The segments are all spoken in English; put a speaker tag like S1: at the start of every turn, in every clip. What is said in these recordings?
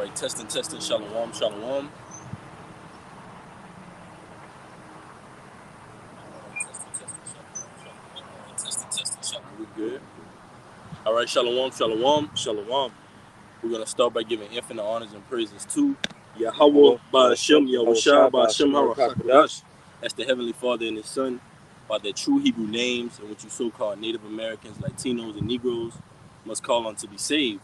S1: right, testing, shalom, shalom. Testing, shalom. We good? All right, shalom, shalom, shalom. We're gonna start by giving infinite honors and praises to Yahweh Ba'ashem, Yahushua Ba'ashem HaRakakadash. That's the Heavenly Father and His Son, by their true Hebrew names, and what you so-called Native Americans, Latinos, and Negroes must call on to be saved.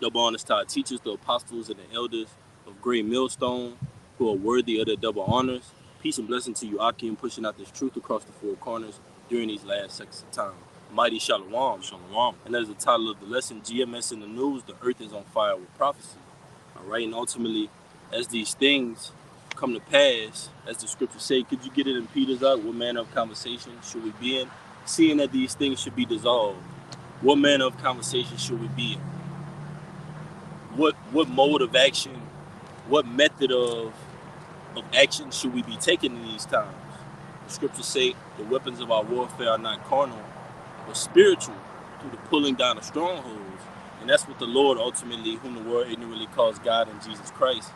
S1: Double honors to our teachers, the apostles, and the elders of Great Millstone, who are worthy of their double honors. Peace and blessing to you, Akim, pushing out this truth across the four corners during these last seconds of time. Mighty Shalom, Shalom. And that is the title of the lesson, GMS in the news, the earth is on fire with prophecy. All right, and ultimately, as these things come to pass, as the scriptures say, could you get it in Peter's out? What manner of conversation should we be in? Seeing that these things should be dissolved, what manner of conversation should we be in? What mode of action, what method of action should we be taking in these times? The scriptures say the weapons of our warfare are not carnal, but spiritual, through the pulling down of strongholds. And that's what the Lord ultimately, whom the world ignorantly calls God and Jesus Christ,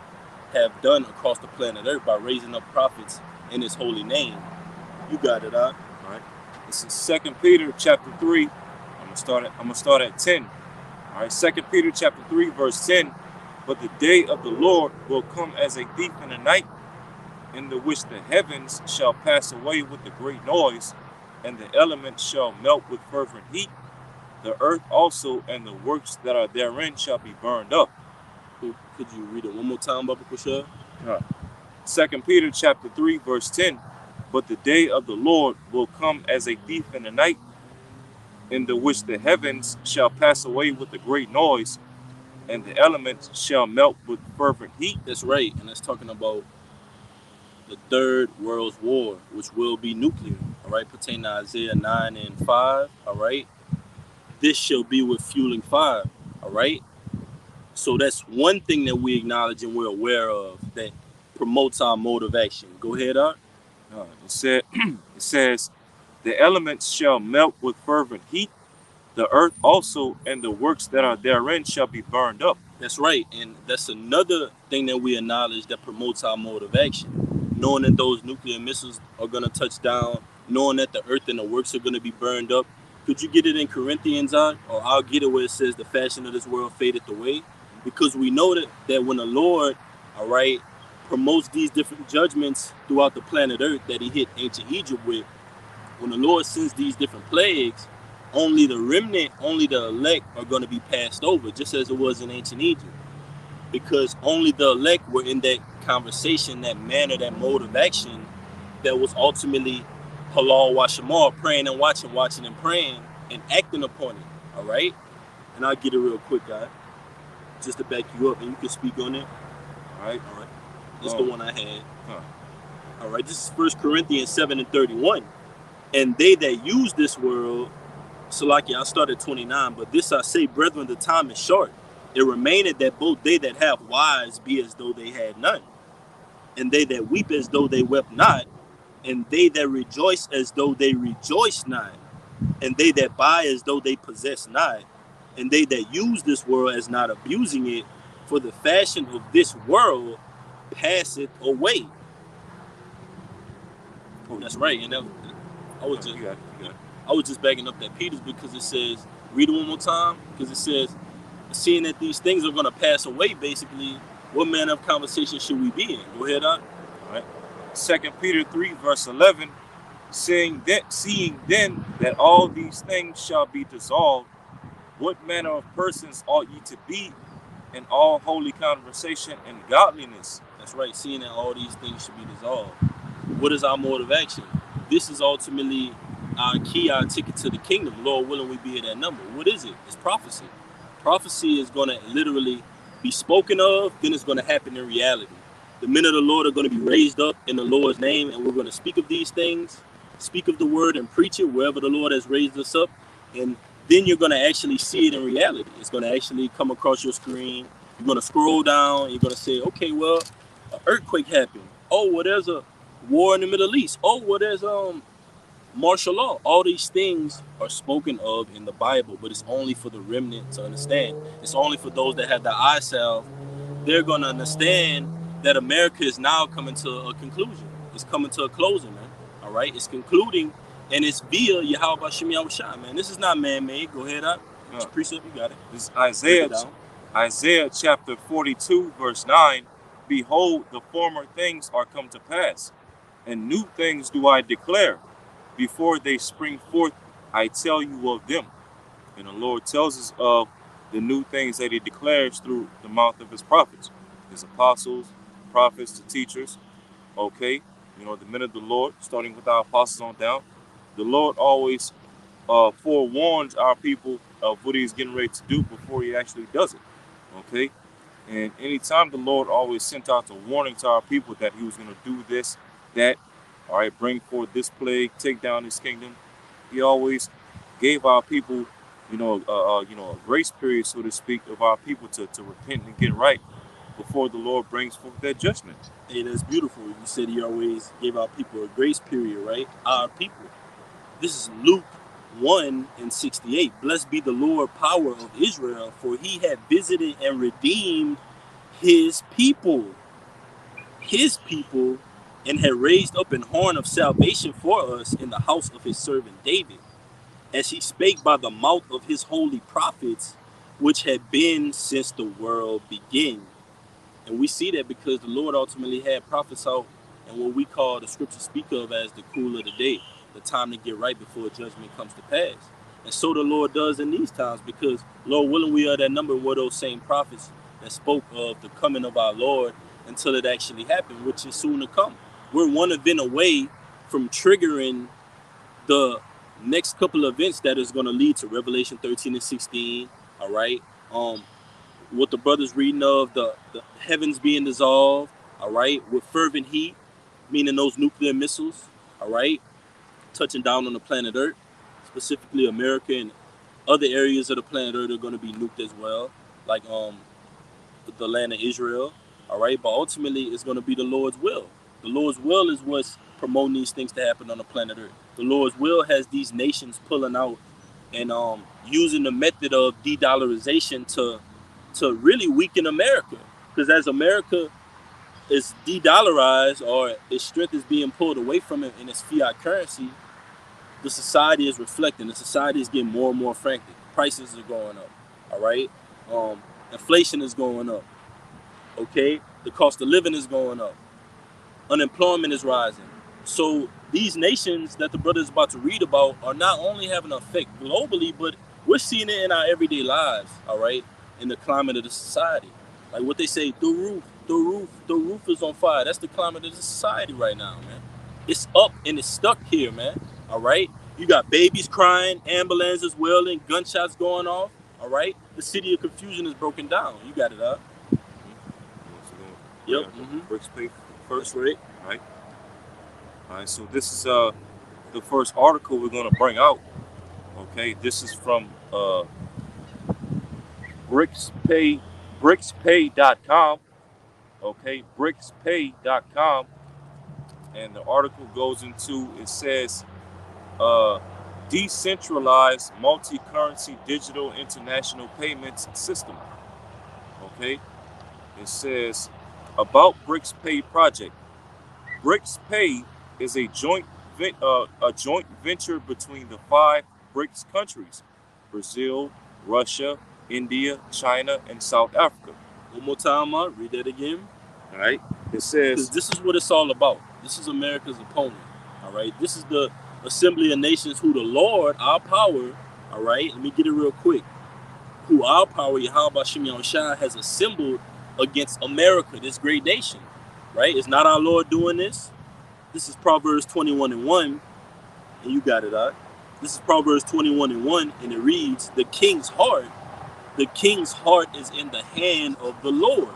S1: have done across the planet Earth by raising up prophets in His holy name. You got it, huh?
S2: All right. This is 2 Peter chapter 3. I'm gonna start at 10. All right, 2 Peter chapter 3, verse 10. But the day of the Lord will come as a thief in the night, in the which the heavens shall pass away with a great noise, and the elements shall melt with fervent heat. The earth also and the works that are therein shall be burned up.
S1: Could you read it one more time, Baba Kushel?
S2: 2 Peter chapter 3, verse 10. But the day of the Lord will come as a thief in the night, in the which the heavens shall pass away with a great noise, and the elements shall melt with fervent heat.
S1: That's right, and that's talking about the Third World War, which will be nuclear, all right, pertaining to Isaiah 9 and 5, all right? This shall be with fueling fire, all right? So that's one thing that we acknowledge and we're aware of that promotes our mode of action. Go ahead, Art.
S2: It says, the elements shall melt with fervent heat. The earth also and the works that are therein shall be burned up.
S1: That's right, and that's another thing that we acknowledge that promotes our mode of action. Knowing that those nuclear missiles are going to touch down, knowing that the earth and the works are going to be burned up. Could you get it in Corinthians, Art? Or I'll get it where it says the fashion of this world fadeth away. Because we know that when the Lord, all right, promotes these different judgments throughout the planet Earth that He hit ancient Egypt with, when the Lord sends these different plagues, only the remnant, only the elect are going to be passed over, just as it was in ancient Egypt. Because only the elect were in that conversation, that manner, that mode of action that was ultimately halal wa shamar, praying and watching and praying and acting upon it, all right? And I'll get it real quick, guys, just to back you up, and you can speak on it. All right. This is the one I had. All right, this is 1 Corinthians 7 and 31. And they that use this world, Salaki, I started 29, but this I say, brethren, the time is short. It remaineth that both they that have wives be as though they had none, and they that weep as though they wept not, and they that rejoice as though they rejoice not, and they that buy as though they possess not, and they that use this world as not abusing it, for the fashion of this world passeth away. Oh, that's right. And that, I was just backing up that Peter's, because it says, read it one more time, because it says, seeing that these things are going to pass away, basically, what manner of conversation should we be in? Go ahead, Doc.
S2: All right. 2 Peter 3, verse 11, seeing then that all these things shall be dissolved, what manner of persons ought ye to be in all holy conversation and godliness?
S1: That's right, seeing that all these things should be dissolved. What is our mode of action? This is ultimately our key, our ticket to the kingdom. Lord willing, we be at that number. What is it? It's prophecy. Prophecy is going to literally be spoken of, then it's going to happen in reality. The men of the Lord are going to be raised up in the Lord's name, and we're going to speak of these things, speak of the word and preach it wherever the Lord has raised us up, and then you're going to actually see it in reality. It's going to actually come across your screen. You're going to scroll down. You're going to say, okay, well, an earthquake happened. Oh, well, there's a war in the Middle East. Oh, well, there's martial law. All these things are spoken of in the Bible, but it's only for the remnant to understand. It's only for those that have the eye salve they're going to understand that America is now coming to a conclusion. It's coming to a closing, man. All right? It's concluding, and it's via Yahweh Shem Yahushua, man. This is not man-made. Go ahead, up. Precept, you got it.
S2: This is Isaiah chapter 42, verse 9. Behold, the former things are come to pass, and new things do I declare. Before they spring forth, I tell you of them. And the Lord tells us of the new things that he declares through the mouth of his prophets, his apostles, prophets, the teachers. Okay, you know, the men of the Lord, starting with our apostles on down. The Lord always forewarns our people of what he's getting ready to do before he actually does it. Okay, and anytime the Lord always sent out a warning to our people that he was going to do this, that, all right, bring forth this plague, take down his kingdom, he always gave our people, a grace period, so to speak, of our people to repent and get right before the Lord brings forth that judgment.
S1: Hey, that's beautiful. You said he always gave our people a grace period, right? Our people. This is Luke 1:68. Blessed be the Lord, power of Israel, for he had visited and redeemed his people, and had raised up an horn of salvation for us in the house of his servant David, as he spake by the mouth of his holy prophets, which had been since the world began. And we see that because the Lord ultimately had prophets out and what we call the scriptures speak of as the cool of the day, the time to get right before judgment comes to pass. And so the Lord does in these times, because Lord willing, we are that number were those same prophets that spoke of the coming of our Lord until it actually happened, which is soon to come. We're one event away from triggering the next couple of events that is going to lead to Revelation 13 and 16. All right. What the brothers reading of the heavens being dissolved. All right. With fervent heat, meaning those nuclear missiles. All right. Touching down on the planet Earth, specifically America, and other areas of the planet Earth are going to be nuked as well, like the land of Israel. All right. But ultimately, it's going to be the Lord's will. The Lord's will is what's promoting these things to happen on the planet Earth. The Lord's will has these nations pulling out and using the method of de-dollarization to really weaken America. Because as America is de-dollarized, or its strength is being pulled away from it in its fiat currency, the society is reflecting. The society is getting more and more frantic. Prices are going up. All right. Inflation is going up. Okay. The cost of living is going up. Unemployment is rising. So these nations that the brother is about to read about are not only having an effect globally, but we're seeing it in our everyday lives, all right, in the climate of the society. Like what they say, the roof is on fire. That's the climate of the society right now, man. It's up and it's stuck here, man, all right? You got babies crying, ambulances wailing, gunshots going off, all right? The city of confusion is broken down. You got it, huh?
S2: Mm-hmm. Yep. Mm-hmm. Bricks pay first,
S1: right?
S2: Right. All right, so this is the first article we're going to bring out. Okay, this is from BricsPay.com. Okay, BricsPay.com, and the article goes into, it says, decentralized multi-currency digital international payments system. Okay, it says about BricsPay project. BricsPay is a joint venture between the 5 BRICS countries: Brazil, Russia, India, China, and South Africa.
S1: One more time, Mark. Read that again.
S2: All right. It says,
S1: this is what it's all about. This is America's opponent. All right. This is the Assembly of Nations, who the Lord, our power, all right, let me get it real quick, who our power, Yahweh Shem Yahushua, has assembled against America, this great nation. Right? It's not our Lord doing this. This is Proverbs 21:1, and you got it, out. This is Proverbs 21:1, and it reads, the king's heart is in the hand of the Lord.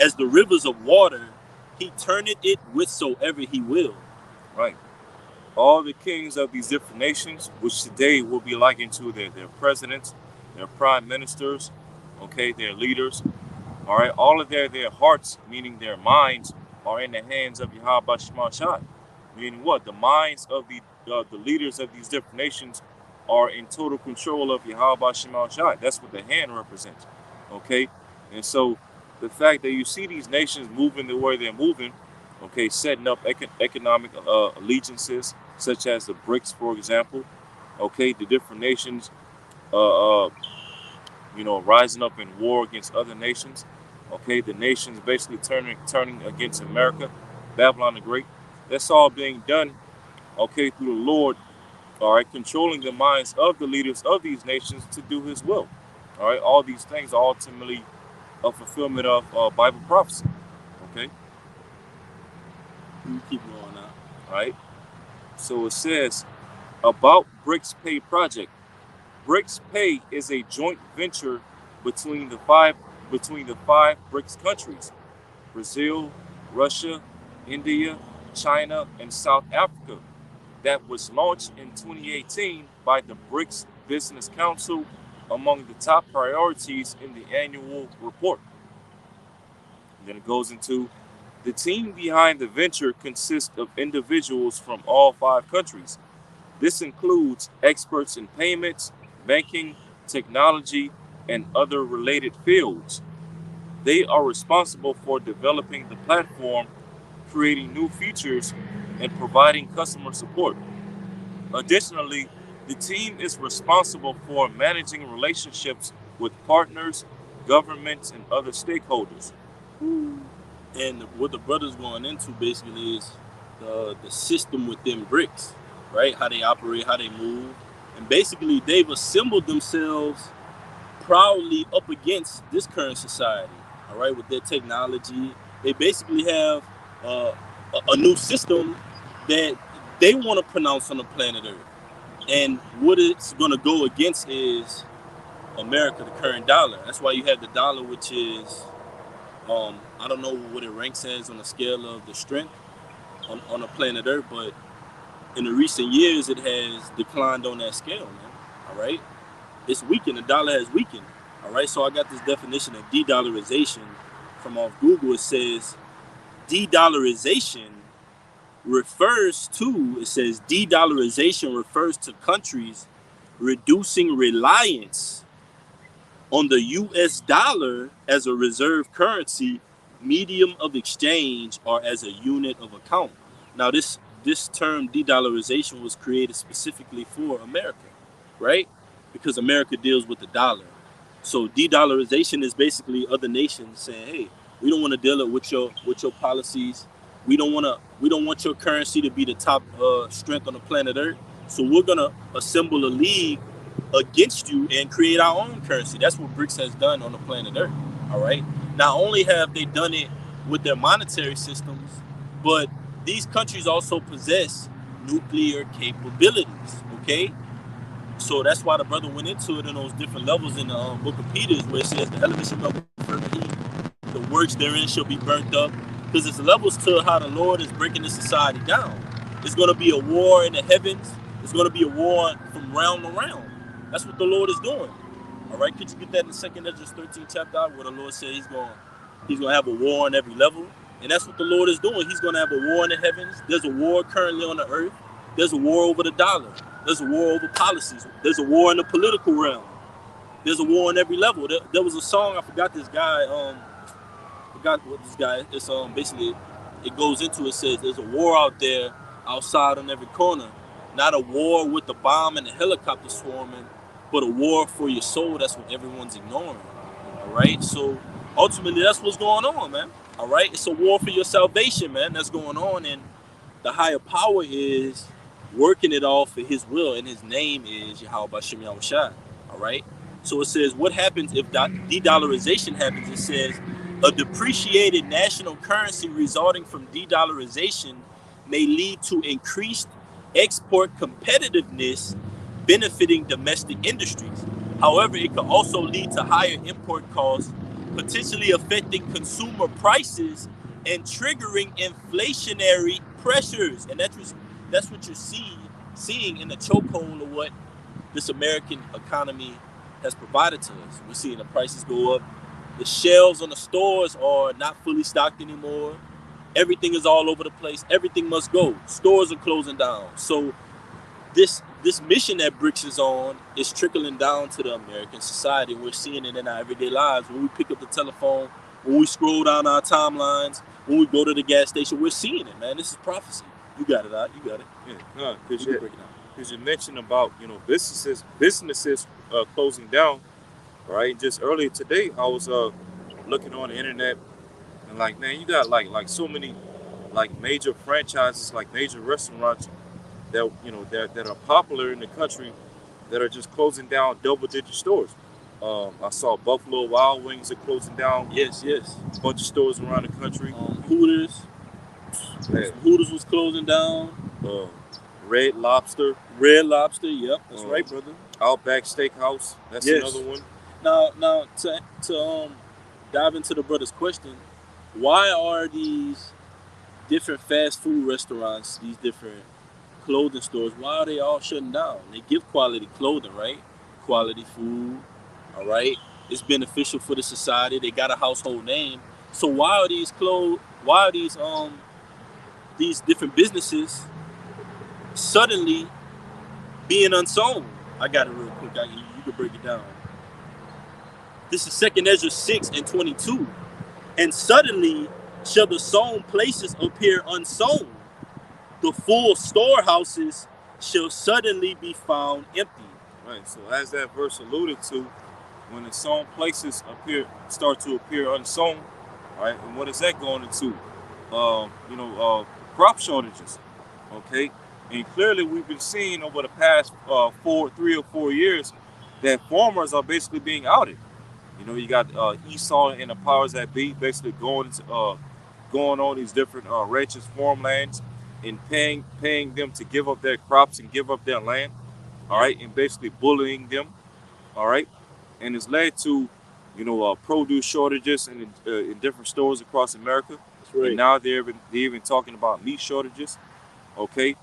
S1: As the rivers of water, he turneth it whithersoever he will.
S2: Right. All the kings of these different nations, which today will be likened to their presidents, their prime ministers, okay, their leaders. All right, all of their hearts, meaning their minds, are in the hands of Yahweh Shema. Meaning what? The minds of the leaders of these different nations are in total control of Yahweh Shema. That's what the hand represents. Okay, and so the fact that you see these nations moving the way they're moving, okay, setting up economic allegiances, such as the BRICS, for example, okay, the different nations, uh, uh, rising up in war against other nations, okay, the nations basically turning against America, Babylon the Great. That's all being done, okay, through the Lord, all right, controlling the minds of the leaders of these nations to do His will. All right, all these things are ultimately a fulfillment of Bible prophecy. Okay,
S1: You keep going now.
S2: all right. So it says about BRICS Pay project. BRICS Pay is a joint venture between the five BRICS countries: Brazil, Russia, India, China, and South Africa, that was launched in 2018 by the BRICS Business Council among the top priorities in the annual report. And then it goes into the team behind the venture consists of individuals from all 5 countries. This includes experts in payments, banking, technology, and other related fields. They are responsible for developing the platform, creating new features, and providing customer support. Additionally, the team is responsible for managing relationships with partners, governments, and other stakeholders.
S1: And what the brother's going into basically is the system within BRICS, right? How they operate, how they move. And basically they've assembled themselves proudly up against this current society, all right, with their technology. They basically have a new system that they want to pronounce on the planet Earth. And what it's going to go against is America, the current dollar. That's why you have the dollar, which is, I don't know what it ranks as on the scale of the strength on the planet Earth, but in the recent years, it has declined on that scale, man. All right? It's weakened. The dollar has weakened. All right? So I got this definition of de-dollarization from off Google. It says de-dollarization de-dollarization refers to countries reducing reliance on the US dollar as a reserve currency, medium of exchange, or as a unit of account. Now, this term de-dollarization was created specifically for America, right? Because America deals with the dollar. So de-dollarization is basically other nations saying, "Hey, we don't want to deal with your policies. We don't want your currency to be the top strength on the planet Earth. So we're gonna assemble a league against you and create our own currency." That's what BRICS has done on the planet Earth. All right. Not only have they done it with their monetary systems, but these countries also possess nuclear capabilities. Okay. So that's why the brother went into it in those different levels in the Book of Peter, where it says the elements shall melt with fervent heat, the works therein shall be burnt up. Because it's levels to how the Lord is breaking this society down. It's going to be a war in the heavens. It's going to be a war from realm to realm. That's what the Lord is doing. All right, could you get that in 2 Ezra 13 chapter, where the Lord says he's going to have a war on every level? And that's what the Lord is doing. He's going to have a war in the heavens. There's a war currently on the earth. There's a war over the dollar. There's a war over policies. There's a war in the political realm. There's a war on every level. There was a song, I forgot this guy, it's basically, it goes into, it says there's a war out there outside on every corner. Not a war with the bomb and the helicopter swarming, but a war for your soul. That's what everyone's ignoring. All right. So ultimately, that's what's going on, man. All right. It's a war for your salvation, man. That's going on. And the higher power is working it all for his will. And his name is Yahweh Bashem Yahushua. All right. So it says, what happens if de-dollarization happens? It says, a depreciated national currency resulting from de-dollarization may lead to increased export competitiveness, benefiting domestic industries. However, it could also lead to higher import costs, potentially affecting consumer prices and triggering inflationary pressures. And that's what you're seeing in the chokehold of what this American economy has provided to us. We're seeing the prices go up. The shelves on the stores are not fully stocked anymore. Everything is all over the place. Everything must go. Stores are closing down. So this mission that BRICS is on is trickling down to the American society. We're seeing it in our everyday lives. When we pick up the telephone, When we scroll down our timelines, when we go to the gas station, we're seeing it, man. This is prophecy. You got it out. You got it.
S2: Yeah, because
S1: You can break it down.
S2: you mentioned about businesses closing down, right? Just earlier today, I was looking on the internet and like, man, you got like so many like major franchises, like major restaurants that that are popular in the country that are just closing down double-digit stores. I saw Buffalo Wild Wings are closing down
S1: Yes.
S2: a bunch of stores around the country.
S1: Hooters.
S2: Yeah.
S1: Hooters was closing down.
S2: Red Lobster,
S1: Red Lobster. Yep, that's right, brother.
S2: Outback Steakhouse. That's
S1: Yes.
S2: another one.
S1: Now to dive into the brother's question, why are these different fast food restaurants, these different clothing stores, why are they all shutting down? They give quality clothing, right? Quality food, all right? It's beneficial for the society. They got a household name. So why are these different businesses suddenly being unsown? I got it real quick. You can break it down. This is 2 Ezra 6:22. And suddenly shall the sown places appear unsown. The full storehouses shall suddenly be found empty.
S2: Right. So as that verse alluded to, when the sown places start to appear unsown, right? And what is that going into? Crop shortages. Okay. And clearly we've been seeing over the past 3 or 4 years that farmers are basically being outed. You got Esau and the powers that be basically going on these different ranches, farmlands, and paying them to give up their crops and give up their land, all right, and basically bullying them, all right, and it's led to, produce shortages in different stores across America.
S1: That's right.
S2: And now they're even talking about meat shortages, okay,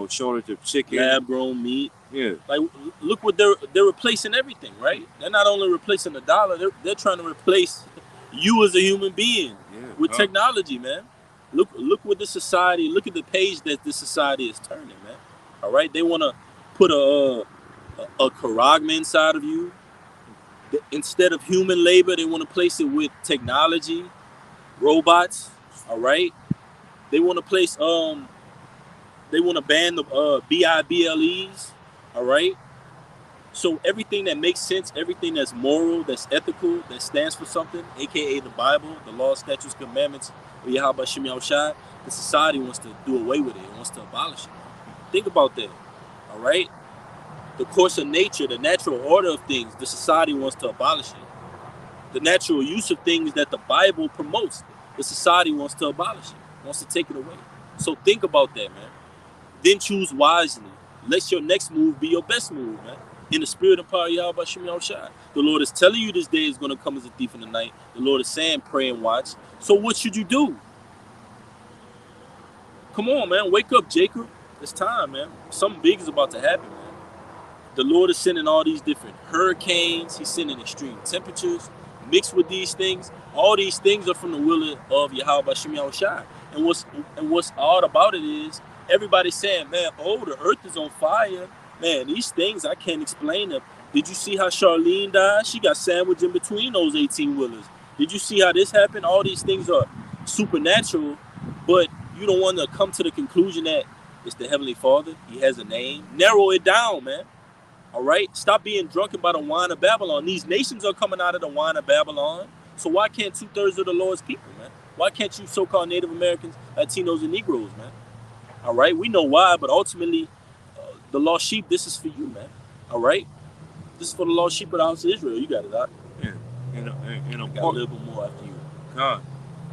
S2: shortage of chicken,
S1: lab-grown meat.
S2: Yeah.
S1: Like, look what they're replacing everything, right? They're not only replacing the dollar, they're trying to replace you as a human being with technology, man. Look what the society. Look at the page that this society is turning, man. All right, they want to put a charagma inside of you. Instead of human labor, they want to place it with technology, robots. All right, they want to place they want to ban the BIBLEs. All right. So everything that makes sense, everything that's moral, that's ethical, that stands for something, aka the Bible, the law, statutes, commandments of Yahweh Shem Yahushua, the society wants to do away with it. It wants to abolish it. Think about that. All right. The course of nature, the natural order of things, the society wants to abolish it. The natural use of things that the Bible promotes, the society wants to abolish it, wants to take it away. So think about that, man. Then choose wisely. Let your next move be your best move, man. In the spirit and power of Yahweh Shem Yahushua. The Lord is telling you this day is going to come as a thief in the night. The Lord is saying, pray and watch. So what should you do? Come on, man. Wake up, Jacob. It's time, man. Something big is about to happen, man. The Lord is sending all these different hurricanes. He's sending extreme temperatures. Mixed with these things, all these things are from the will of Yahweh Shem Yahushua. And what's odd about it is, everybody's saying, man, the earth is on fire. Man, these things, I can't explain them. Did you see how Charlene died? She got sandwiched in between those 18-wheelers. Did you see how this happened? All these things are supernatural, but you don't want to come to the conclusion that it's the Heavenly Father. He has a name. Narrow it down, man. All right? Stop being drunken by the wine of Babylon. These nations are coming out of the wine of Babylon. So why can't 2/3 of the Lord's people, man? Why can't you so-called Native Americans, Latinos, and Negroes, man? All right? We know why, but ultimately, the lost sheep, this is for you, man. All right? This is for the lost sheep of the house of Israel. You got it, Doc.
S2: Yeah. And
S1: a little bit more after you.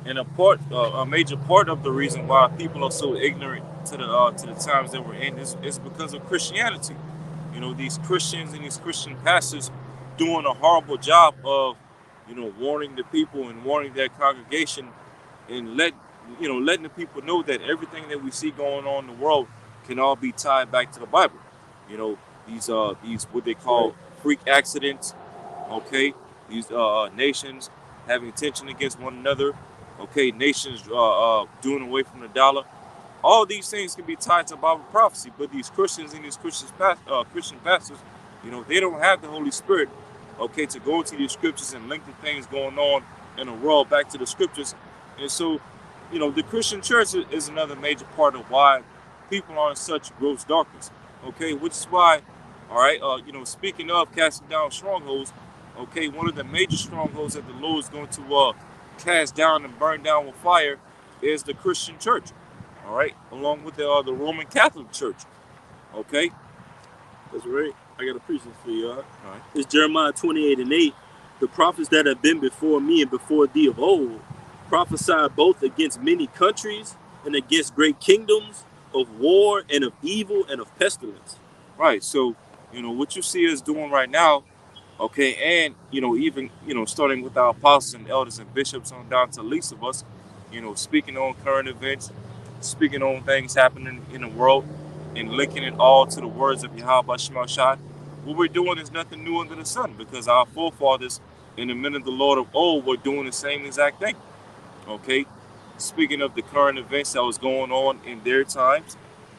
S2: And a major part of the reason why people are so ignorant to the times that we're in is because of Christianity. These Christians and these Christian pastors doing a horrible job of, warning the people and warning their congregation, and letting the people know that everything that we see going on in the world can all be tied back to the Bible. These what they call freak accidents. Okay, these nations having tension against one another. Okay, nations doing away from the dollar. All these things can be tied to Bible prophecy, but these Christians and these Christian pastors, they don't have the Holy Spirit, okay, to go into these scriptures and link the things going on in the world back to the scriptures. And so, the Christian church is another major part of why people are in such gross darkness. Okay, which is why, all right, speaking of casting down strongholds, okay, one of the major strongholds that the Lord is going to cast down and burn down with fire is the Christian church. All right, along with the Roman Catholic Church. Okay,
S1: That's right. I got a precept for you. All right.
S2: all right.
S1: It's Jeremiah 28:8. The prophets that have been before me and before thee of old prophesied both against many countries and against great kingdoms, of war and of evil and of pestilence.
S2: Right. So, what you see us doing right now, okay, and even starting with our apostles and elders and bishops on down to the least of us, speaking on current events, speaking on things happening in the world, and linking it all to the words of Yahweh Shema Shai. What we're doing is nothing new under the sun, because our forefathers in the men of the Lord of old were doing the same exact thing. Okay, speaking of the current events that was going on in their times,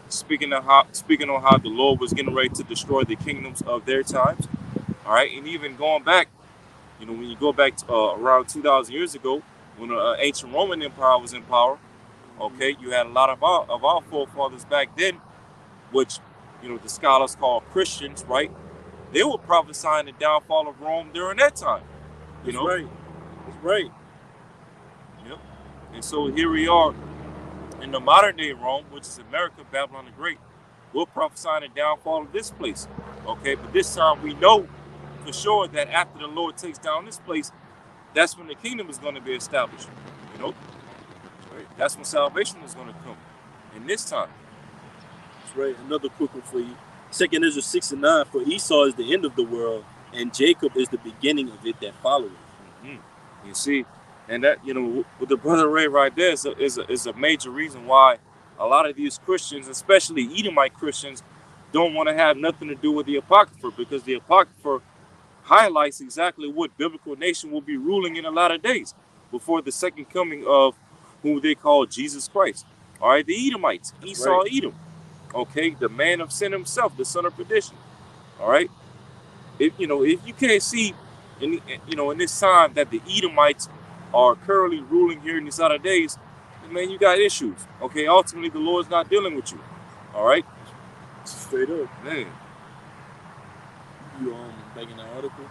S2: speaking on how the Lord was getting ready to destroy the kingdoms of their times. All right, and even going back, when you go back to, around 2,000 years ago, when the ancient Roman Empire was in power, okay, you had a lot of our forefathers back then, which the scholars call Christians, right? They were prophesying the downfall of Rome during that time.
S1: That's right. That's right.
S2: Yep. And so here we are in the modern day Rome, which is America, Babylon the Great. We're prophesying the downfall of this place. Okay, but this time we know for sure that after the Lord takes down this place, that's when the kingdom is going to be established. Right. That's when salvation is going to come. In this time.
S1: That's right. Another quick one for you. 2 Ezra 6:9. For Esau is the end of the world, and Jacob is the beginning of it that followeth.
S2: Mm-hmm. You see, and that with the brother Ray right there is a major reason why a lot of these Christians, especially Edomite Christians, don't want to have nothing to do with the Apocrypha, because the Apocrypha highlights exactly what biblical nation will be ruling in a lot of days before the second coming of who they call Jesus Christ. All right, the Edomites, Esau, right. Edom. Okay, the man of sin himself, the son of perdition. All right, if you can't see in this time that the Edomites are currently ruling here in these other days, man, you got issues. Okay, ultimately the Lord's not dealing with you. All right,
S1: straight up,
S2: man.
S1: You back in that article?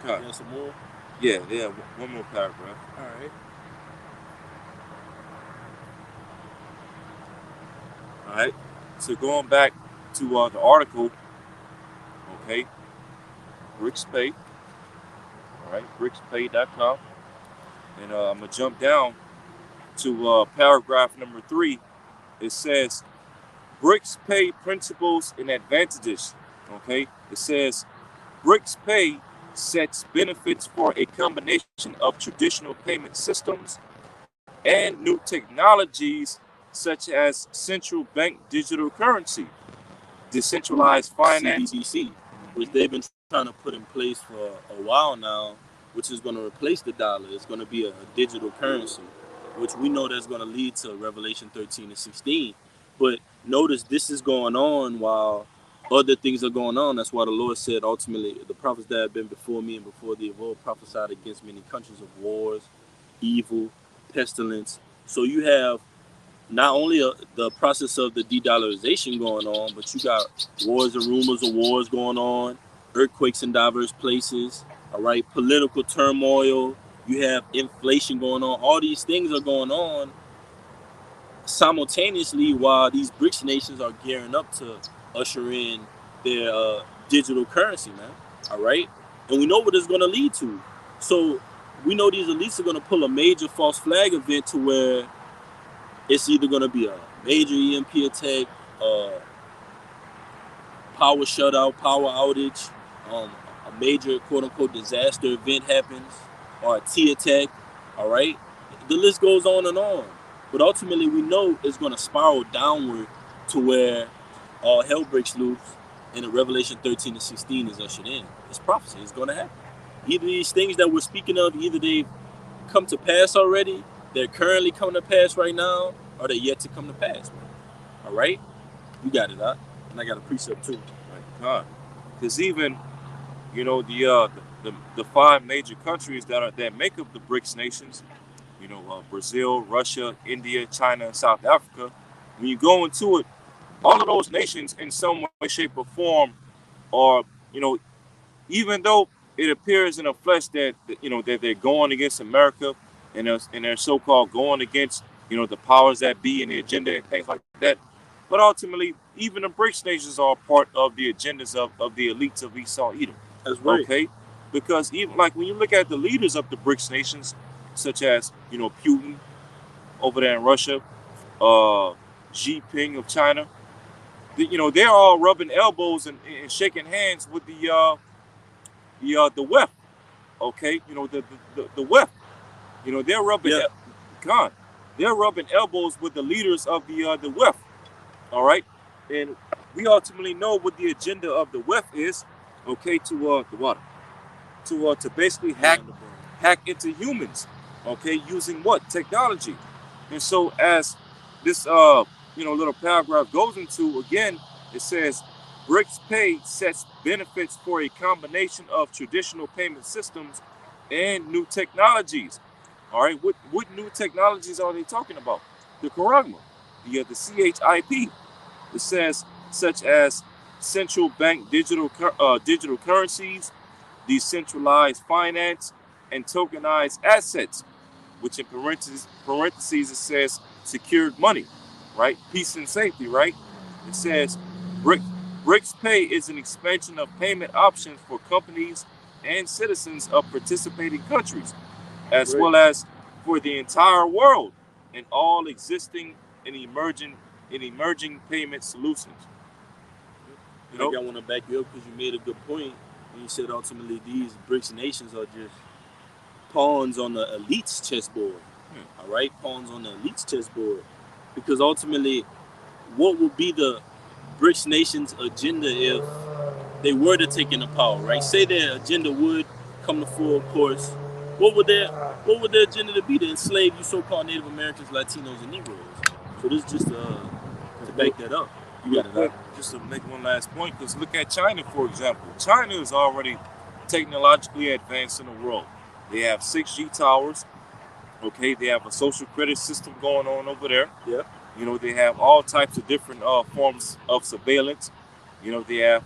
S2: Okay.
S1: You got some more?
S2: Yeah, one more paragraph.
S1: All right.
S2: All right. So going back to the article, okay, BricsPay, all right, BricsPay.com, and I'm gonna jump down to paragraph number 3. It says BricsPay principles and advantages. Okay, it says BricsPay sets benefits for a combination of traditional payment systems and new technologies, such as central bank digital currency, decentralized finance,
S1: CBDC, which they've been trying to put in place for a while now, which is going to replace the dollar. It's going to be a digital currency, which we know that's going to lead to Revelation 13 and 16. But notice this is going on while other things are going on. That's why the Lord said, ultimately, the prophets that have been before me and before thee of old prophesied against many countries of wars, evil, pestilence. So you have not only the process of the de-dollarization going on, but you got wars and rumors of wars going on, earthquakes in diverse places, all right, political turmoil, you have inflation going on. All these things are going on simultaneously while these BRICS nations are gearing up to usher in their digital currency, man, all right? And we know what it's going to lead to. So we know these elites are going to pull a major false flag event to where it's either going to be a major EMP attack, power shutout, power outage, a major quote-unquote disaster event happens, or a T attack, all right? The list goes on and on. But ultimately, we know it's going to spiral downward to where all hell breaks loose and the Revelation 13 and 16 is ushered in. It's prophecy. It's going to happen. Either these things that we're speaking of, either they've come to pass already, they're currently coming to pass right now, or they're yet to come to pass. All right? You got it, huh? And I got a precept too.
S2: Right. Because even, you know, the five major countries that make up the BRICS nations, you know, Brazil, Russia, India, China, and South Africa. When you go into it, all of those nations in some way, shape, or form are, you know, even though it appears in the flesh that, you know, that they're going against America and they're so-called going against, you know, the powers that be and the agenda and things like that. But ultimately, even the BRICS nations are part of the agendas of the elites of Esau Edom.
S1: That's right.
S2: Okay, because even like when you look at the leaders of the BRICS nations, such as, you know, Putin over there in Russia, Xi Jinping of China, you know, they're all rubbing elbows and shaking hands with the West. Okay, you know, the West. You know, they're rubbing God, they're rubbing elbows with the leaders of the West. All right, and we ultimately know what the agenda of the West is. Okay, to the water, to basically hack into humans. Okay, using what technology, and so as this you know, little paragraph goes into, again, it says BRICS Pay sets benefits for a combination of traditional payment systems and new technologies. All right, what new technologies are they talking about? The Charagma, the CHIP. It says such as central bank digital currencies, decentralized finance, and tokenized assets, which in parentheses it says secured money, right? Peace and safety, right? It says BRICS Pay is an expansion of payment options for companies and citizens of participating countries, as
S1: Right.
S2: well as for the entire world in all existing and emerging payment solutions. You know?
S1: Like, I want to back you up because you made a good point when you said ultimately these BRICS nations are just pawns on the elite's chessboard. All right, pawns on the elite's chessboard, because ultimately, what would be the BRICS nations' agenda if they were to take in the power? Right, say their agenda would come to full course. What would their agenda to be? To enslave you so-called Native Americans, Latinos, and Negroes. So this is just to back that up. You got it.
S2: Just to make one last point, because look at China, for example. China is already technologically advanced in the world. They have 6G towers. Okay, they have a social credit system going on over there.
S1: Yeah.
S2: You know, they have all types of different forms of surveillance. You know, they have,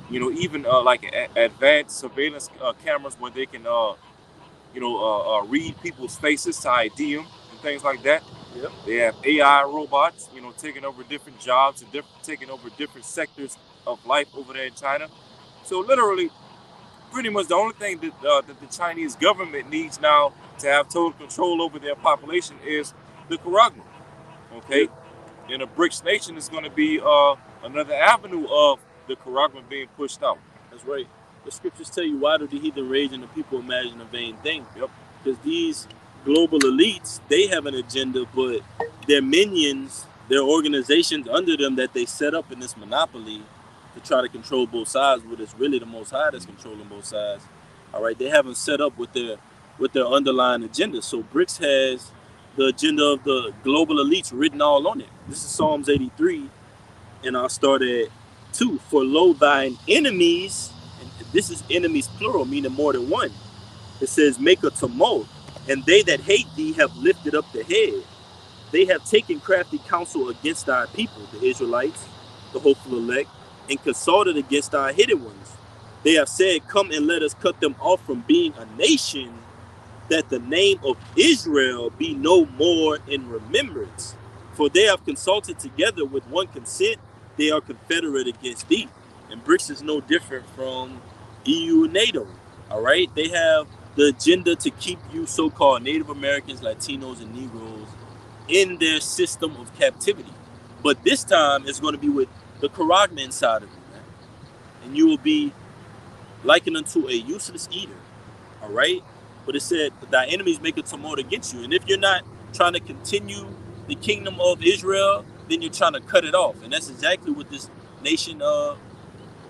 S2: you know, even like advanced surveillance cameras where they can, you know, read people's faces to ID them and things like that.
S1: Yep.
S2: They have AI robots, you know, taking over different jobs and taking over different sectors of life over there in China. So literally, pretty much the only thing that the Chinese government needs now to have total control over their population is the Charagma. Okay, and a BRICS nation is going to be another avenue of the Charagma being pushed out.
S1: That's right. The scriptures tell you, why do the heathen rage and the people imagine a vain thing?
S2: Yep.
S1: Because these global elites, they have an agenda, but their minions, their organizations under them that they set up in this monopoly to try to control both sides, but it's really the Most High that's controlling both sides. All right, they haven't set up with their underlying agenda. So BRICS has the agenda of the global elites written all on it. This is Psalms 83, and I'll start at 2. For lo, thine enemies, and this is enemies plural, meaning more than one. It says, make a tumult, and they that hate thee have lifted up the head. They have taken crafty counsel against thy people, the Israelites, the hopeful elect, and consulted against thy hidden ones. They have said, come and let us cut them off from being a nation, that the name of Israel be no more in remembrance. For they have consulted together with one consent, they are confederate against thee. And BRICS is no different from EU and NATO. All right, they have the agenda to keep you so-called Native Americans, Latinos, and Negroes in their system of captivity. But this time it's going to be with the Charagma inside of you, man. And you will be likened unto a useless eater. All right? But it said, thy enemies make a tumult against you. And if you're not trying to continue the kingdom of Israel, then you're trying to cut it off. And that's exactly what this nation of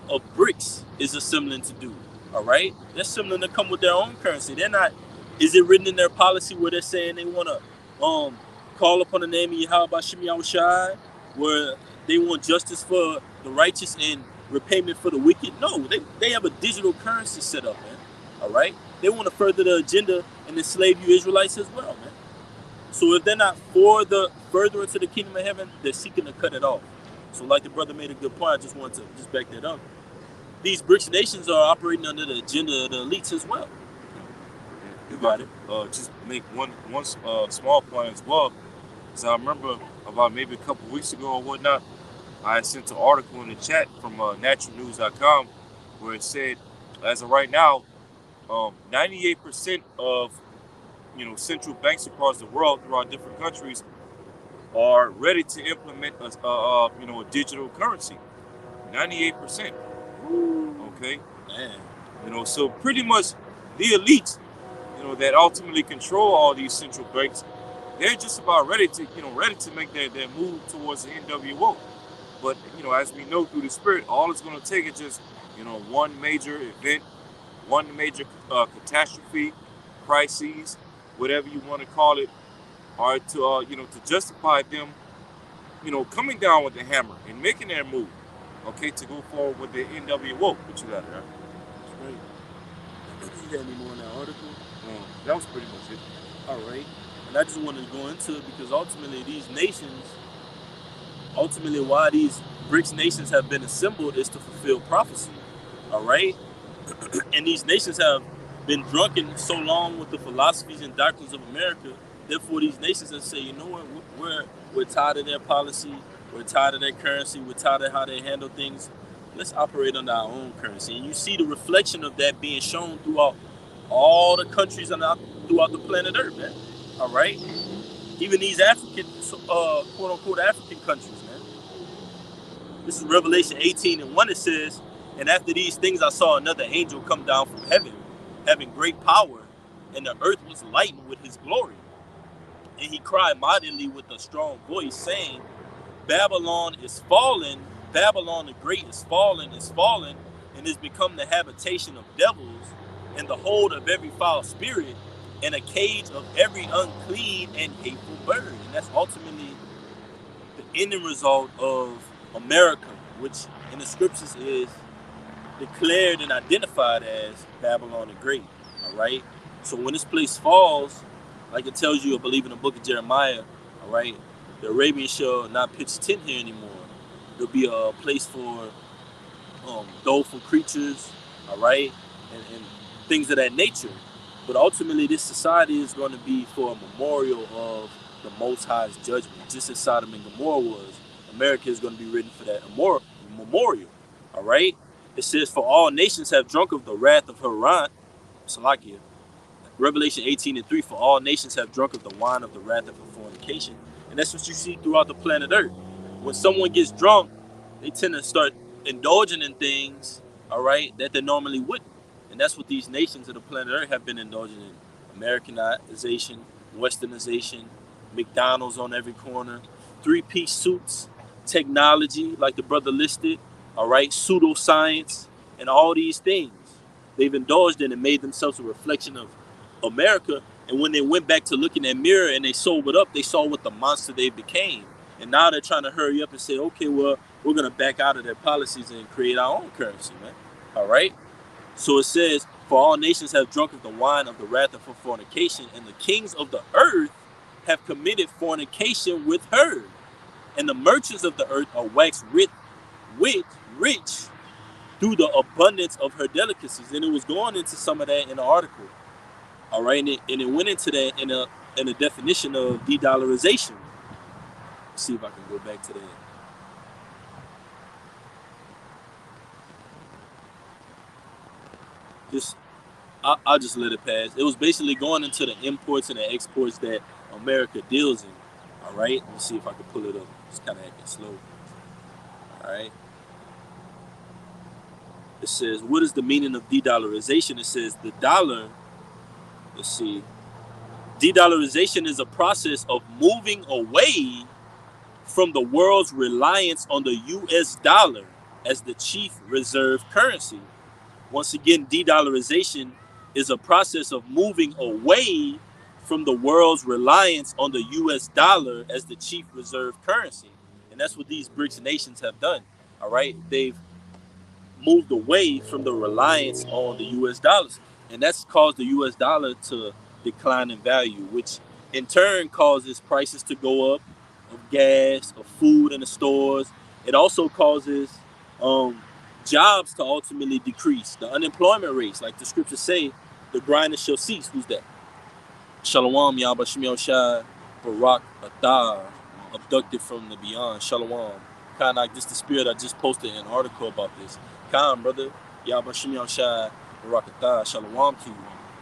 S1: BRICS is assembling to do. All right? They're assembling to come with their own currency. They're not, is it written in their policy where they're saying they want to call upon the name of Yahweh Bashim Yahushai, where they want justice for the righteous and repayment for the wicked. No, they have a digital currency set up, man. All right? They want to further the agenda and enslave you Israelites as well, man. So if they're not for the further into the kingdom of heaven, they're seeking to cut it off. So like the brother made a good point, I just wanted to just back that up. These BRICS nations are operating under the agenda of the elites as well.
S2: You got it. Just make one small point as well. So I remember about maybe a couple weeks ago or whatnot, I sent an article in the chat from naturalnews.com where it said, as of right now, 98% of central banks across the world, throughout different countries, are ready to implement a digital currency. 98%. Okay, man. So pretty much the elites, that ultimately control all these central banks, they're just about ready to make their move towards the NWO. But as we know through the Spirit, all it's going to take is just one major event, one major catastrophe, crises, whatever you want to call it, or to to justify them, coming down with the hammer and making their move, okay, to go forward with the NWO. What you got there?
S1: That's right. You got any more in that article?
S2: That was pretty much it.
S1: All right. And I just wanted to go into it because ultimately why these BRICS nations have been assembled is to fulfill prophecy. All right. And these nations have been drunken so long with the philosophies and doctrines of America. Therefore, these nations have said, you know what, we're tired of their policy, we're tired of their currency, we're tired of how they handle things. Let's operate under our own currency. And you see the reflection of that being shown throughout all the countries throughout the planet Earth, man. All right? Even these African, quote-unquote African countries, man. This is Revelation 18:1. It says, and after these things I saw another angel come down from heaven, having great power, and the earth was lightened with his glory. And he cried mightily with a strong voice, saying, Babylon is fallen, Babylon the great is fallen, and is become the habitation of devils, and the hold of every foul spirit, and a cage of every unclean and hateful bird. And that's ultimately the ending result of America, which in the scriptures is declared and identified as Babylon the Great. All right. So when this place falls, like it tells you, I believe in the book of Jeremiah, all right, the Arabians shall not pitch tent here anymore. There'll be a place for doleful creatures, all right, and things of that nature. But ultimately, this society is going to be for a memorial of the Most High's judgment, just as Sodom and Gomorrah was. America is going to be written for that memorial, all right? It says, for all nations have drunk of the wrath of Haran, Salakia. Revelation 18:3, for all nations have drunk of the wine of the wrath of her fornication. And that's what you see throughout the planet Earth. When someone gets drunk, they tend to start indulging in things, all right, that they normally wouldn't. And that's what these nations of the planet Earth have been indulging in. Americanization, westernization, McDonald's on every corner, three-piece suits, technology, like the brother listed, all right, pseudoscience, and all these things. They've indulged in and made themselves a reflection of America. And when they went back to look in that mirror and they sobered up, they saw what the monster they became. And now they're trying to hurry up and say, okay, well, we're going to back out of their policies and create our own currency, man. All right? So it says, for all nations have drunk of the wine of the wrath of her fornication, and the kings of the earth have committed fornication with her. And the merchants of the earth are waxed rich through the abundance of her delicacies. And it was going into some of that in the article. All right, and it went into that in a definition of de-dollarization. Let's see if I can go back to that. I'll just let it pass. It was basically going into the imports and the exports that America deals in. All right, let me see if I can pull it up. It's kind of acting slow. All right. It says, what is the meaning of de-dollarization? It says the dollar, let's see, de-dollarization is a process of moving away from the world's reliance on the U.S. dollar as the chief reserve currency. Once again, de-dollarization is a process of moving away from the world's reliance on the U.S. dollar as the chief reserve currency. And that's what these BRICS nations have done. All right. They've moved away from the reliance on the U.S. dollars, and that's caused the U.S. dollar to decline in value, which in turn causes prices to go up of gas, of food in the stores. It also causes um, jobs to ultimately decrease. The unemployment rates, like the scriptures say, the grinders shall cease. Who's that? Shalom, Yahba Shemiel Shai, Barak Atah, abducted from the beyond. Shalom. Kanak, this is the spirit. I just posted an article about this. Khan, brother, Yahba Shemiel Shai, Barak Atah, Shalom to you.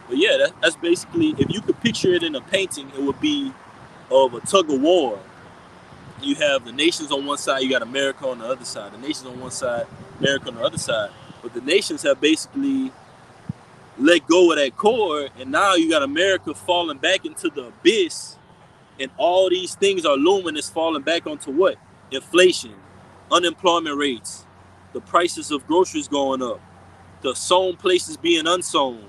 S1: But yeah, that's basically, if you could picture it in a painting, it would be of a tug of war. You have the nations on one side, you got America on the other side. The nations on one side, America on the other side. But the nations have basically let go of that cord, and now you got America falling back into the abyss, and all these things are looming. It's falling back onto what? Inflation, unemployment rates, the prices of groceries going up, the sown places being unsown,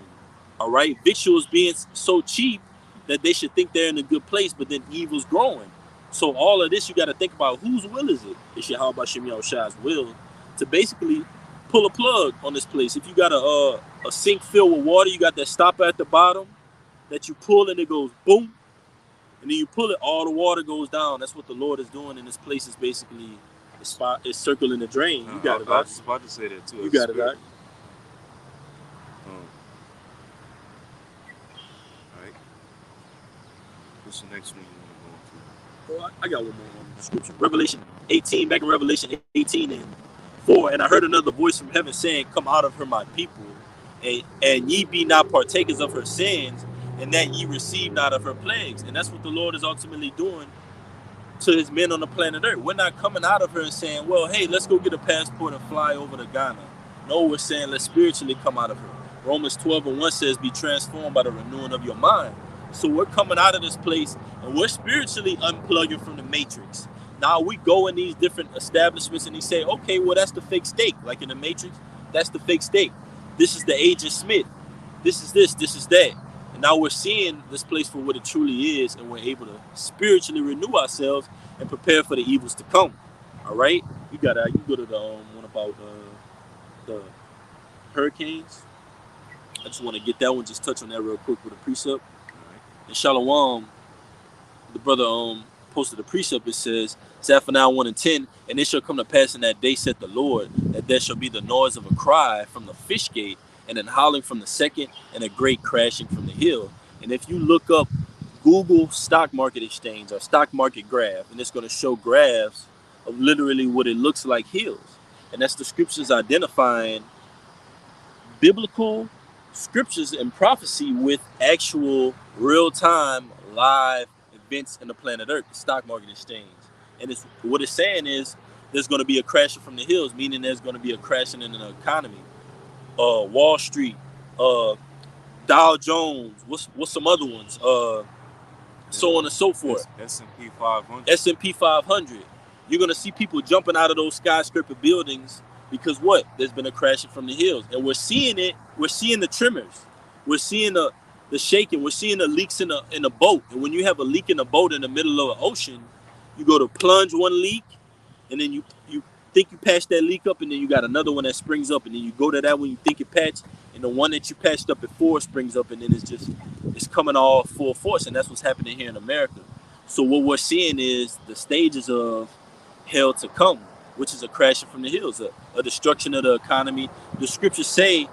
S1: all right? Victuals being so cheap that they should think they're in a good place, but then evil's growing. So all of this, you got to think about whose will is it? It's Yahweh Shemiel Shai's will to basically pull a plug on this place. If you got a sink filled with water, you got that stopper at the bottom that you pull and it goes boom, and then you pull it, all the water goes down. That's what the Lord is doing in this place. Is basically it's circling the drain. You got it.
S2: I was just about to say that too.
S1: You got it, right?
S2: All right. What's the next one you want to go into?
S1: Oh, I got one more on the scripture. Revelation 18, back in Revelation 18 and 4, and I heard another voice from heaven saying, "Come out of her, my people, and ye be not partakers of her sins, and that ye receive not of her plagues." And that's what the Lord is ultimately doing to his men on the planet Earth. We're not coming out of her and saying, well, hey, let's go get a passport and fly over to Ghana. No, we're saying let's spiritually come out of her. Romans 12:1 says, be transformed by the renewing of your mind. So we're coming out of this place and we're spiritually unplugging from the matrix. Now we go in these different establishments and they say, okay, well, that's the fake steak. Like in the Matrix, that's the fake steak. This is the Agent Smith. This is that. And now we're seeing this place for what it truly is, and we're able to spiritually renew ourselves and prepare for the evils to come. All right? You go to the one about the hurricanes. I just want to get that one, just touch on that real quick with a precept. In Shalom, the brother posted a precept. It says, Zephaniah 1 and 10, and it shall come to pass in that day, saith the Lord, that there shall be the noise of a cry from the fish gate, and an howling from the second, and a great crashing from the hill. And if you look up Google stock market exchange or stock market graph, and it's going to show graphs of literally what it looks like hills. And that's the scriptures identifying biblical scriptures and prophecy with actual real-time live events in the planet Earth, the stock market exchange. And it's what it's saying is there's going to be a crashing from the hills, meaning there's going to be a crashing in the economy. Wall Street, Dow Jones, what's some other ones? So on and so forth.
S2: S&P 500.
S1: S&P 500. You're going to see people jumping out of those skyscraper buildings because what? There's been a crashing from the hills. And we're seeing it. We're seeing the tremors. We're seeing the shaking. We're seeing the leaks in a boat. And when you have a leak in a boat in the middle of an ocean, you go to plunge one leak, and then you think you patched that leak up, and then you got another one that springs up, and then you go to that one you think you patched, and the one that you patched up before springs up, and then it's coming all full force. And that's what's happening here in America. So what we're seeing is the stages of hell to come, which is a crashing from the hills, a destruction of the economy. The scriptures say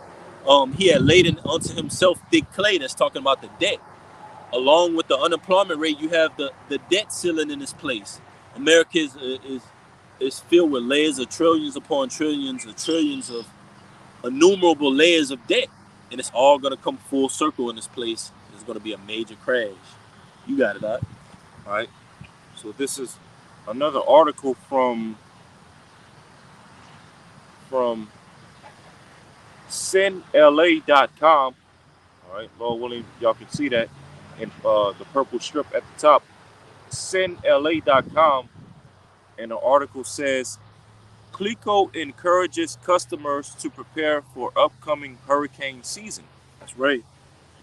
S1: he had laid unto himself thick clay. That's talking about the debt. Along with the unemployment rate, you have the debt ceiling in this place. America is filled with layers of trillions upon trillions of innumerable layers of debt. And it's all going to come full circle in this place. There's going to be a major crash. You got it, Doc.
S2: All right. So this is another article from sinla.com. All right, Lord willing, y'all can see that in the purple strip at the top. sinla.com, and the article says, Cleco encourages customers to prepare for upcoming hurricane season.
S1: That's right.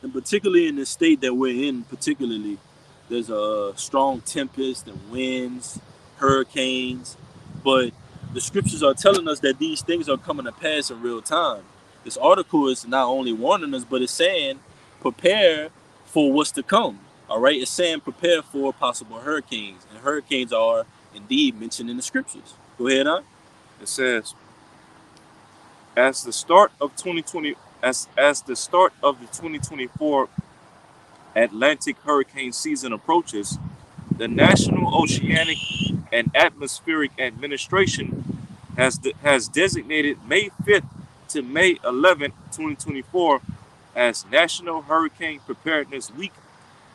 S1: And particularly in the state that we're in, particularly, there's a strong tempest and winds, hurricanes. But The scriptures are telling us that these things are coming to pass in real time. This article is not only warning us, but it's saying prepare for what's to come. All right, it's saying prepare for possible hurricanes, and hurricanes are indeed mentioned in the scriptures. Go ahead, on.
S2: It says, as the start of 2020, as the start of the 2024 Atlantic hurricane season approaches, the National Oceanic and Atmospheric Administration has designated May 5th to May 11th, 2024 as National Hurricane Preparedness Week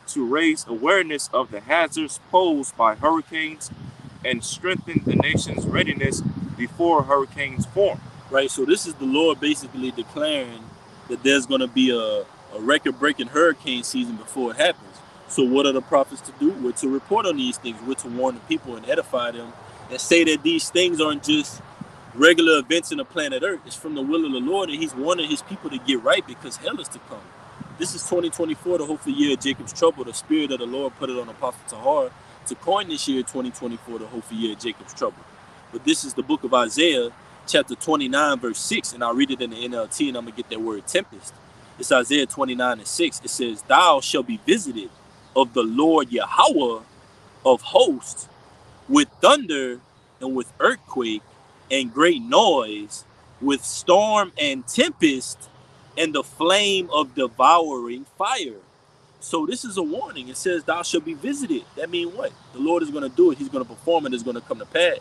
S2: to raise awareness of the hazards posed by hurricanes and strengthen the nation's readiness before hurricanes form.
S1: Right, so this is the Lord basically declaring that there's going to be a record-breaking hurricane season before it happens. So what are the prophets to do? We're to report on these things. We're to warn the people and edify them and say that these things aren't just regular events in the planet Earth. It's from the will of the Lord, and he's wanting his people to get right because hell is to come. This is 2024, the hopeful year of Jacob's trouble. The Spirit of the Lord put it on Apostle Tahar to coin this year 2024, the hopeful year of Jacob's trouble. But this is the book of Isaiah, chapter 29, verse 6, and I'll read it in the NLT, and I'm going to get that word tempest. It's Isaiah 29 and 6. It says, thou shalt be visited of the Lord Yahweh of hosts with thunder and with earthquake and great noise, with storm and tempest and the flame of devouring fire. So this is a warning. It says thou shalt be visited. That means what? The Lord is going to do it. He's going to perform it. It's going to come to pass.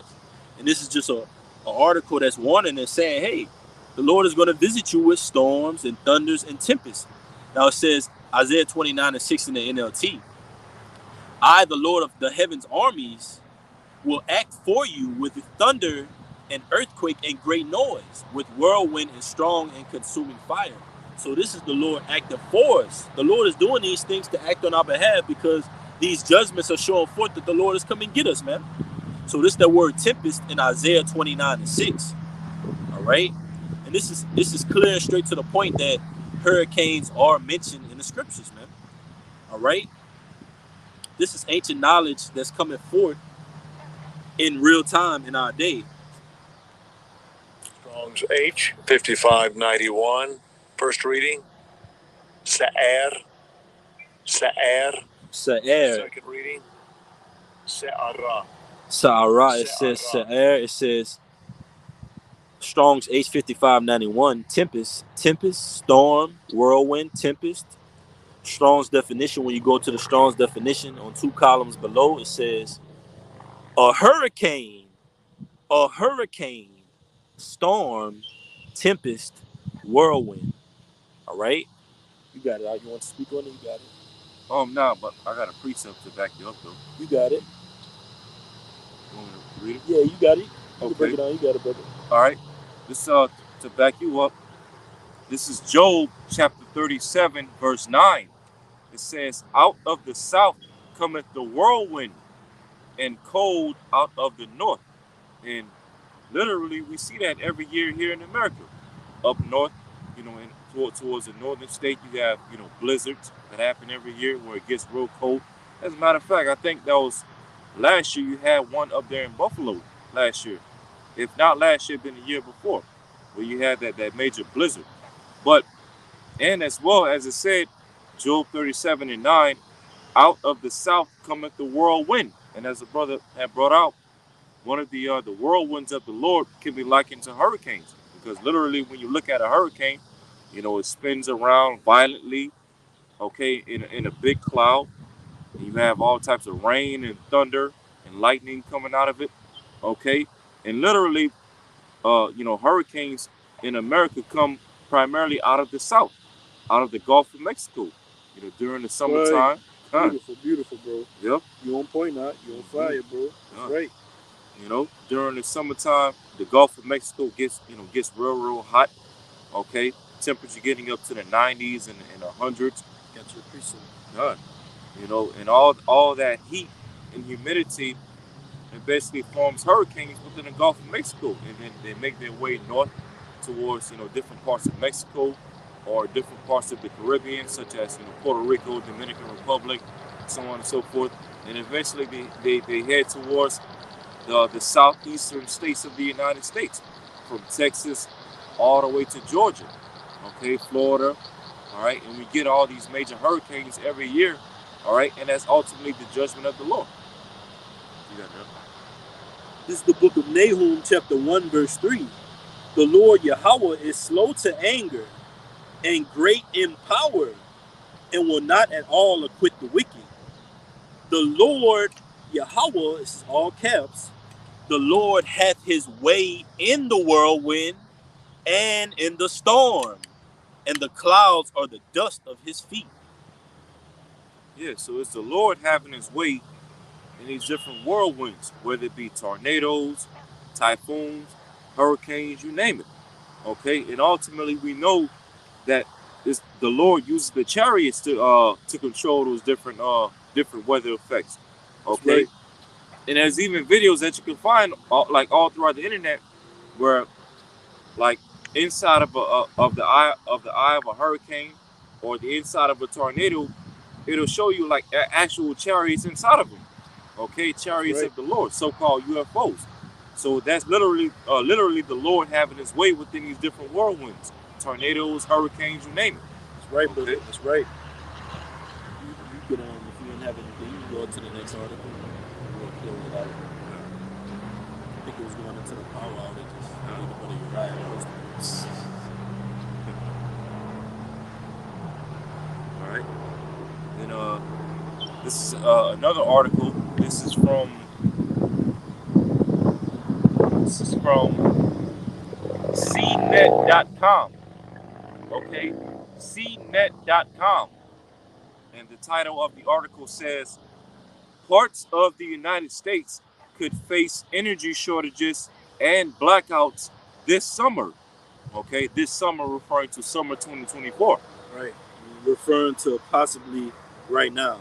S1: And this is just an article that's warning and saying, hey, the Lord is going to visit you with storms and thunders and tempests. Now it says, Isaiah 29 and 6 in the NLT, I, the Lord of the heavens armies, will act for you with thunder and earthquake and great noise, with whirlwind and strong and consuming fire. So this is the Lord acting for us. The Lord is doing these things to act on our behalf because these judgments are showing forth that the Lord is coming to get us, man. So this is that word tempest in Isaiah 29 and 6. All right? And this is clear and straight to the point that hurricanes are mentioned in the scriptures, man. All right? This is ancient knowledge that's coming forth in real time in our day.
S3: Strong's H 5591. First reading, Sa'ar.
S1: Sa'ar.
S3: Second reading, Sa'ara.
S1: Sa'ara. It says Sa'ar. It says Strong's H 5591. Tempest, storm, whirlwind, tempest. Strong's definition. When you go to the Strong's definition on 2 columns below, it says a hurricane, storm, tempest, whirlwind. All right, you got it. You want to speak on it? You got it.
S2: Nah, but I got a precept to back you up though.
S1: You got it.
S2: You want me to read it?
S1: Yeah, you got it.
S2: Okay.
S1: Break it down. You got it, brother.
S2: All right. This to back you up. This is Job chapter 37, verse 9. It says, out of the south cometh the whirlwind, and cold out of the north. And literally, we see that every year here in America. Up north, towards the northern state, you have, blizzards that happen every year where it gets real cold. As a matter of fact, I think that was last year you had one up there in Buffalo last year. If not last year, then the year before, where you had that major blizzard. And as well as it said, Job 37 and 9, out of the south cometh the whirlwind. And as the brother had brought out, one of the whirlwinds of the Lord can be likened to hurricanes. Because literally when you look at a hurricane, it spins around violently, okay, in a big cloud. You have all types of rain and thunder and lightning coming out of it, okay? And literally, hurricanes in America come primarily out of the south, out of the Gulf of Mexico, during the summertime.
S1: Right. Beautiful, bro.
S2: Yep.
S1: You on point now. You on fire, bro. That's right.
S2: During the summertime, the Gulf of Mexico gets real hot, okay? Temperature getting up to the 90s and the 100s.
S1: Got your precept.
S2: And all that heat and humidity, it basically forms hurricanes within the Gulf of Mexico, and then they make their way north towards different parts of Mexico or different parts of the Caribbean, such as Puerto Rico, Dominican Republic, so on and so forth. And eventually they head towards the southeastern states of the United States, from Texas all the way to Georgia, okay, Florida, all right, and we get all these major hurricanes every year, all right, and that's ultimately the judgment of the Lord. You got that?
S1: This is the book of Nahum, chapter 1, verse 3. The Lord Yahweh is slow to anger and great in power, and will not at all acquit the wicked. The Lord Yahweh, this is all caps, the Lord hath his way in the whirlwind and in the storm, and the clouds are the dust of his feet.
S2: Yeah, so it's the Lord having his way in these different whirlwinds, whether it be tornadoes, typhoons, hurricanes, you name it. Okay, and ultimately we know that the Lord uses the chariots to control those different weather effects. Okay,
S1: Right.
S2: and there's even videos that you can find all throughout the internet where, like, inside of the eye of a hurricane or the inside of a tornado, it'll show you like actual chariots inside of them. Okay, chariots
S1: Right.
S2: of the Lord, so-called UFOs. So that's literally the Lord having his way within these different whirlwinds, tornadoes, hurricanes, you name it.
S1: That's right, brother.
S2: Okay.
S1: That's right. You could, if you don't have anything, you can go to the next article. We'll close it out. I think it was going into the power outages. But you're right.
S2: All right. Then this is another article. This is from CNET.com. Okay, CNET.com. And the title of the article says, parts of the United States could face energy shortages and blackouts this summer. Okay, this summer referring to summer 2024.
S1: Right. You're referring to possibly right now.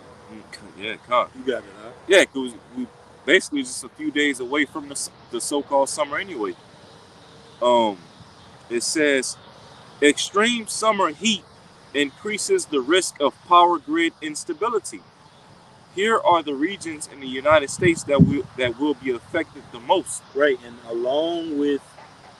S2: Yeah, God.
S1: You got it, huh?
S2: Yeah, because we basically just a few days away from the so-called summer anyway. It says, extreme summer heat increases the risk of power grid instability. Here are the regions in the United States that will be affected the most.
S1: Right, and along with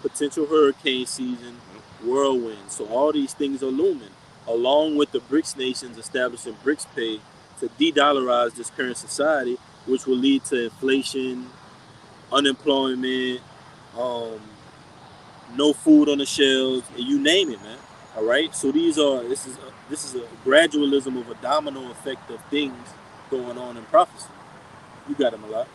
S1: potential hurricane season, whirlwind. So all these things are looming, along with the BRICS nations establishing BRICS pay to de-dollarize this current society, which will lead to inflation, unemployment, no food on the shelves, and you name it, man. All right, so this is a gradualism of a domino effect of things going on in prophecy. You got it, Malak.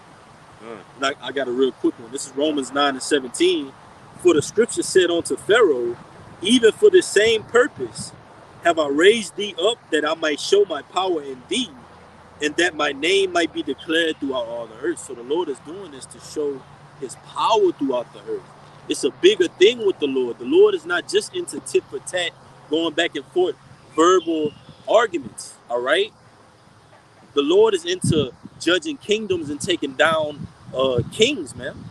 S1: I got a real quick one. This is Romans 9:17. For the scripture said unto Pharaoh, even for the same purpose have I raised thee up, that I might show my power in thee, and that my name might be declared throughout all the earth. So the Lord is doing this to show his power throughout the earth. It's a bigger thing with the Lord. The Lord is not just into tit for tat, going back and forth, verbal arguments. All right. The Lord is into judging kingdoms and taking down kings, man.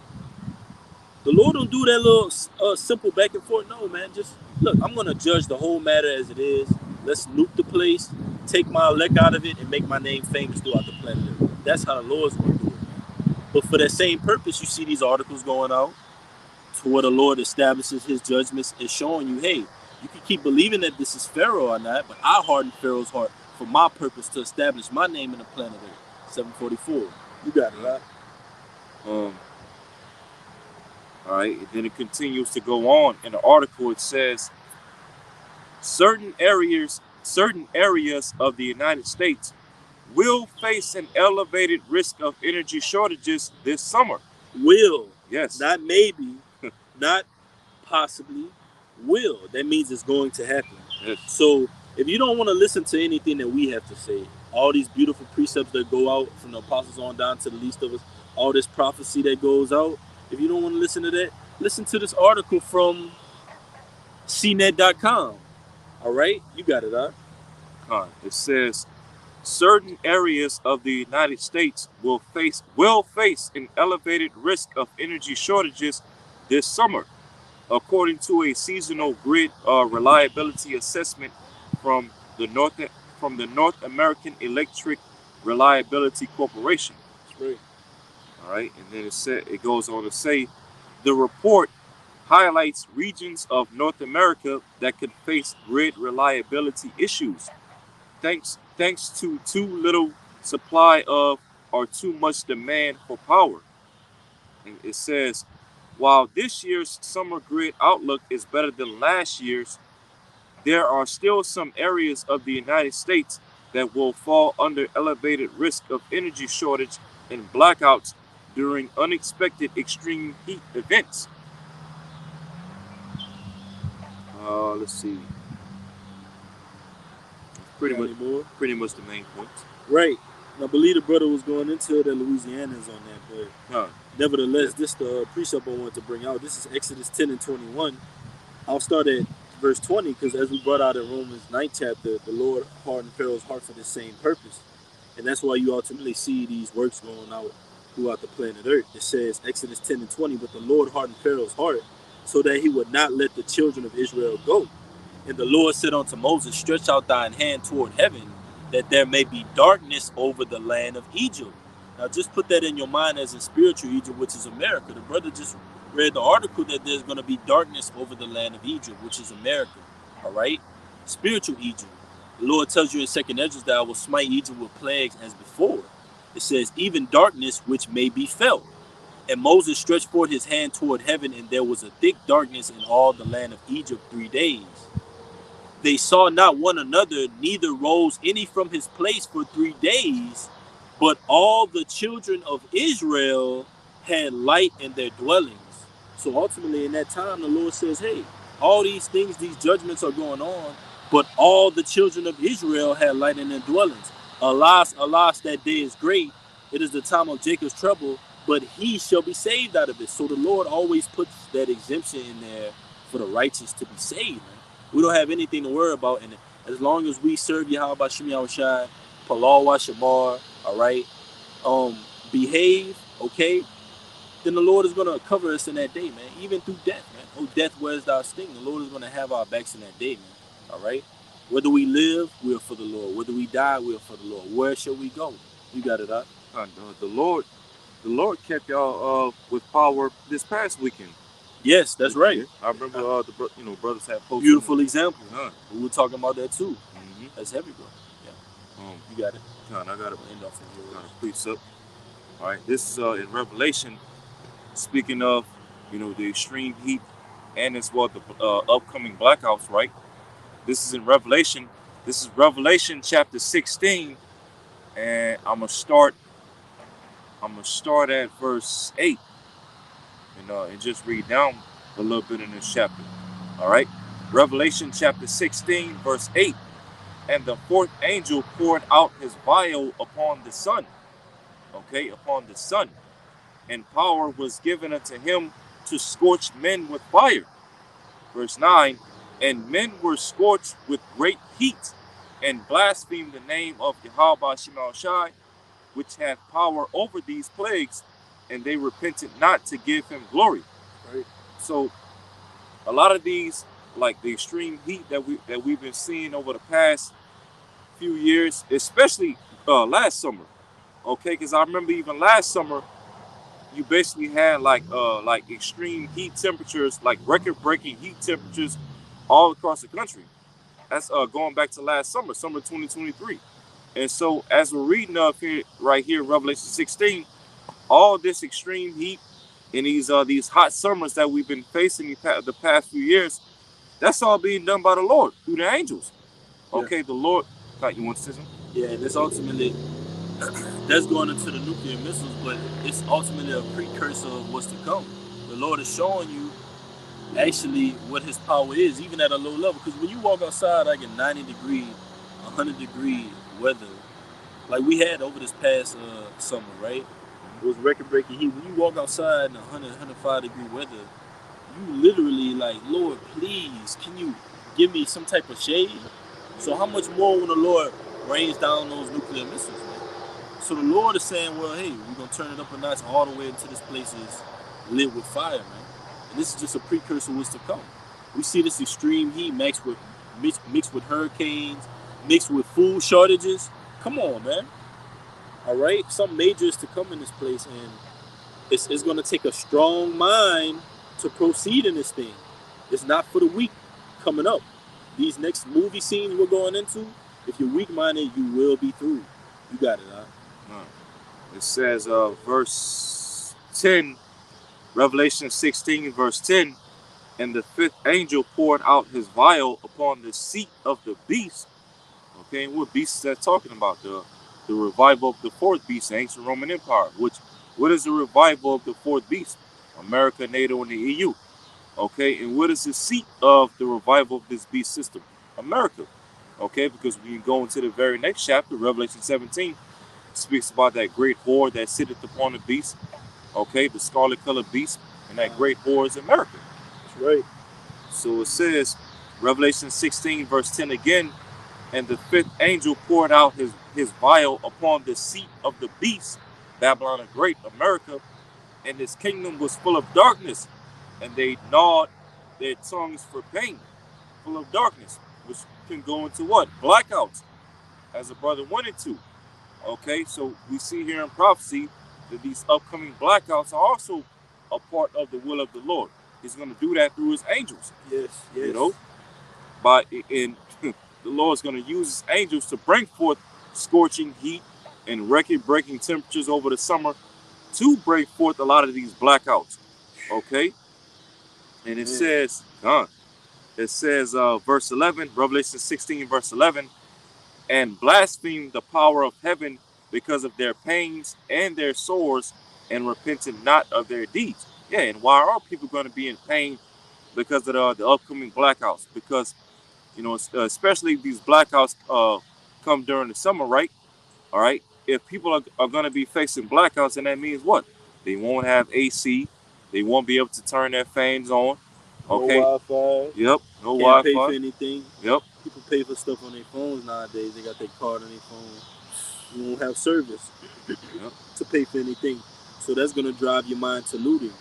S1: The Lord don't do that little simple back and forth. No, man. Just look, I'm gonna judge the whole matter as it is. Let's nuke the place, take my elect out of it, and make my name famous throughout the planet Earth. That's how the Lord's gonna do it, man. But for that same purpose, you see these articles going out to where the Lord establishes his judgments and showing you, hey, you can keep believing that this is Pharaoh or not, but I hardened Pharaoh's heart for my purpose to establish my name in the planet Earth. 744. You got it, right?
S2: All right, and then it continues to go on. In the article, it says, certain areas of the United States will face an elevated risk of energy shortages this summer.
S1: Will.
S2: Yes.
S1: Not maybe, not possibly, will. That means it's going to happen.
S2: Yes.
S1: So if you don't want to listen to anything that we have to say, all these beautiful precepts that go out from the apostles on down to the least of us, all this prophecy that goes out, if you don't want to listen to that, listen to this article from CNET.com. All right? You got it, huh?
S2: It says, certain areas of the United States will face an elevated risk of energy shortages this summer, according to a seasonal grid reliability assessment from the North American Electric Reliability Corporation.
S1: That's right.
S2: All right, and then it goes on to say, the report highlights regions of North America that could face grid reliability issues thanks to too little supply of or too much demand for power. And it says, while this year's summer grid outlook is better than last year's, there are still some areas of the United States that will fall under elevated risk of energy shortage and blackouts during unexpected extreme heat events. Let's see. Pretty much the main points.
S1: Right. And I believe the brother was going into that Louisiana's on that, but nevertheless, this the precept I wanted to bring out. This is Exodus 10 and 21. I'll start at verse 20 because as we brought out in Romans 9th chapter, the Lord hardened Pharaoh's heart for the same purpose. And that's why you ultimately see these works going out throughout the planet Earth. It says, Exodus 10 and 20, but the Lord hardened Pharaoh's heart so that he would not let the children of Israel go. And the Lord said unto Moses, stretch out thine hand toward heaven, that there may be darkness over the land of Egypt. Now just put that in your mind as in spiritual Egypt, which is America. The brother just read the article that there's going to be darkness over the land of Egypt, which is America. All right? Spiritual Egypt. The Lord tells you in 2nd Esdras that I will smite Egypt with plagues as before. It says, even darkness which may be felt. And Moses stretched forth his hand toward heaven, and there was a thick darkness in all the land of Egypt 3 days. They saw not one another, neither rose any from his place for 3 days. But all the children of Israel had light in their dwellings. So ultimately in that time, the Lord says, hey, all these things, these judgments are going on, but all the children of Israel had light in their dwellings. Alas, alas, that day is great. It is the time of Jacob's trouble, but he shall be saved out of it. So the Lord always puts that exemption in there for the righteous to be saved, man. We don't have anything to worry about. And as long as we serve Yahweh Bashim Yahushai, Palau wa Shamar, all right, behave, okay, then the Lord is going to cover us in that day, man, even through death, man. Oh, death, where's thy sting? The Lord is going to have our backs in that day, man, all right? Whether we live, we are for the Lord. Whether we die, we are for the Lord. Where shall we go? You got it,
S2: The Lord kept y'all with power this past weekend.
S1: Yes, that's right.
S2: I remember brothers had posted.
S1: Beautiful example. We were talking about that too.
S2: Mm-hmm.
S1: That's heavy, bro. Yeah. You got it.
S2: I got it. End off of precept. All right. This is in Revelation, speaking of the extreme heat and as well the upcoming blackouts. Right. This is in Revelation. This is Revelation chapter 16, and I'm gonna start at verse 8. And just read down a little bit in this chapter. All right. Revelation chapter 16, verse 8. And the fourth angel poured out his vial upon the sun. Okay, upon the sun. And power was given unto him to scorch men with fire. Verse 9. And men were scorched with great heat, and blasphemed the name of Yahweh Shema Shai, which hath power over these plagues, and they repented not to give him glory. Right. So a lot of these, like the extreme heat that we've been seeing over the past few years, especially last summer. Okay, because I remember even last summer, you basically had like extreme heat temperatures, like record-breaking heat temperatures all across the country. That's going back to last summer, summer 2023. And so as we're reading up here, right here, Revelation 16, all this extreme heat and these hot summers that we've been facing the past few years, that's all being done by the Lord through the angels. Okay, yeah. The Lord. You want to say something?
S1: Yeah, and it's ultimately that's going into the nuclear missiles, but it's ultimately a precursor of what's to come. The Lord is showing you actually what His power is, even at a low level. Because when you walk outside like in 90 degree, 100 degree weather, like we had over this past summer, right? It was record-breaking heat. When you walk outside in 100, 105 degree weather, you literally like, Lord, please, can you give me some type of shade? So how much more when the Lord rains down those nuclear missiles, man? So the Lord is saying, well, hey, we're going to turn it up a notch all the way until this place is lit with fire, man. And this is just a precursor of what's to come. We see this extreme heat mixed with hurricanes, mixed with food shortages. Come on, man. All right, some major is to come in this place, and it's going to take a strong mind to proceed in this thing. It's not for the weak coming up. These next movie scenes we're going into, if you're weak-minded, you will be through. You got it, huh?
S2: It says, verse 10, Revelation 16, verse 10, and the fifth angel poured out his vial upon the seat of the beast. Okay, and what beast is that talking about? The revival of the fourth beast, the ancient Roman Empire. What is the revival of the fourth beast? America, NATO, and the EU. Okay, and what is the seat of the revival of this beast system? America. Okay, because when you go into the very next chapter, Revelation 17, speaks about that great whore that sitteth upon the beast. Okay, the scarlet colored beast, and that great whore is America.
S1: That's right.
S2: So it says, Revelation 16, verse 10 again, and the fifth angel poured out his vial upon the seat of the beast, Babylon the Great, America, and his kingdom was full of darkness, and they gnawed their tongues for pain, full of darkness, which can go into what? Blackouts, as the brother wanted to. Okay, so we see here in prophecy that these upcoming blackouts are also a part of the will of the Lord. He's going to do that through his angels.
S1: Yes.
S2: You know, the Lord's going to use his angels to bring forth scorching heat and record-breaking temperatures over the summer to break forth a lot of these blackouts. Okay, and it says, verse 11, Revelation 16, verse 11, and blaspheme the power of heaven because of their pains and their sores, and repented not of their deeds. Yeah, and why are people going to be in pain because of the upcoming blackouts? Because, you know, especially these blackouts come during the summer, right? All right. If people are going to be facing blackouts, and that means what? They won't have AC. They won't be able to turn their fans on. Okay.
S1: No Wi-Fi.
S2: Yep. No
S1: Can't
S2: Wi-Fi.
S1: pay for anything.
S2: Yep.
S1: People pay for stuff on their phones nowadays. They got their card on their phone. You won't have service to pay for anything. So that's going to drive your mind to looting.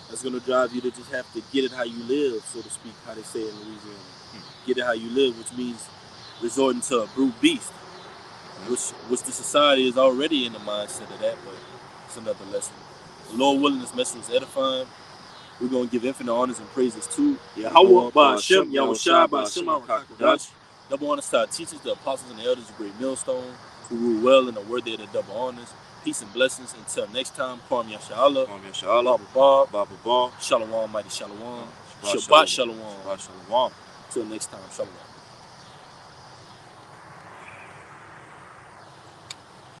S1: That's going to drive you to just have to get it how you live, so to speak, how they say in Louisiana. Get it how you live, which means resorting to a brute beast, which the society is already in the mindset of that, but it's another lesson. The Lord willing, this message was edifying. We're going to give infinite honors and praises to Yahweh, Ba'ashem, Yahushua, Ba'ashem, HaKadosh, double honors to our teachers, the apostles, and the elders of Great Millstone, who rule well and are worthy of the double honors. Peace and blessings. Until next time, Kwam Yasha'Allah, Baba Ba, Shalom, Mighty Shalom, Shabbat Shalom. Until next time, Shalom.